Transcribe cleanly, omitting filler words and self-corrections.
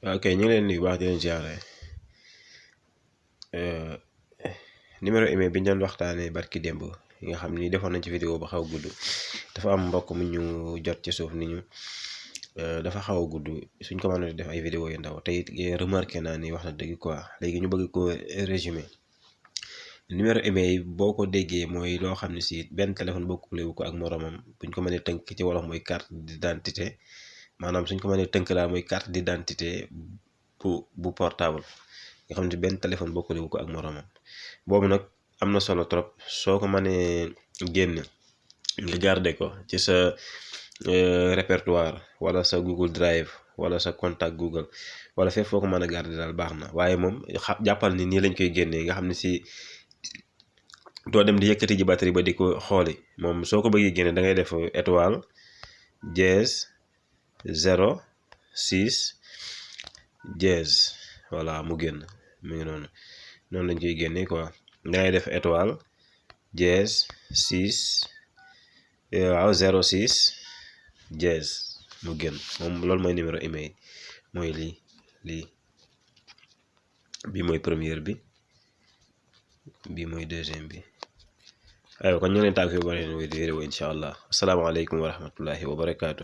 ok ñu ngi leen nuyu baax di leen ziare numéro email bi ñu doon waxtaanee barki démb yi nga xam ni defoon nañ ci vidéo ba xaw a gudd dafa am mbokk mu ñu jot ci suuf ni ñu dafa xaw a gudd suñ ko mënoon def ay vidéo yu ndaw te it remarqué naa ni wax na dëgg quoi léegi ñu bëgg ko résumé numéro email boo ko déggee mooy loo xam ne si benn téléphone bokkule wu ko ak moromam buñ ko mënee tënk ci wolof mooy carte d'identité maanaam suñ ko mënee tënk daal mooy carte d'identité bu portable nga xam ne benn téléphone bokkule wu ko ak moromam boobu nag am na solo trop soo ko mënee génn nga garder ko ci sa répertoire wala sa Google Drive wala sa contact Google wala fépp foo ko mën a garder daal baax na waaye moom jàppal ni nii lañ koy génnee nga xam ne si doo dem di yëkkati ji batterie ba di ko xooli moom soo ko bëggee génne da ngay def étoile dièse 0 6 dièse voilà mu génn mu ngi noonu lañ koy génnee quoi da ngay def étoile dièse 6 waaw 06 dièse mu génn moom loolu mooy numéro email mooy lii bi mooy première bi bii mooy deuxième bi aywa kon ñu leen tàgg fi ba beneen vidéo incha allah asalaamaaleykum wa rahmatullahi wa barakaatu.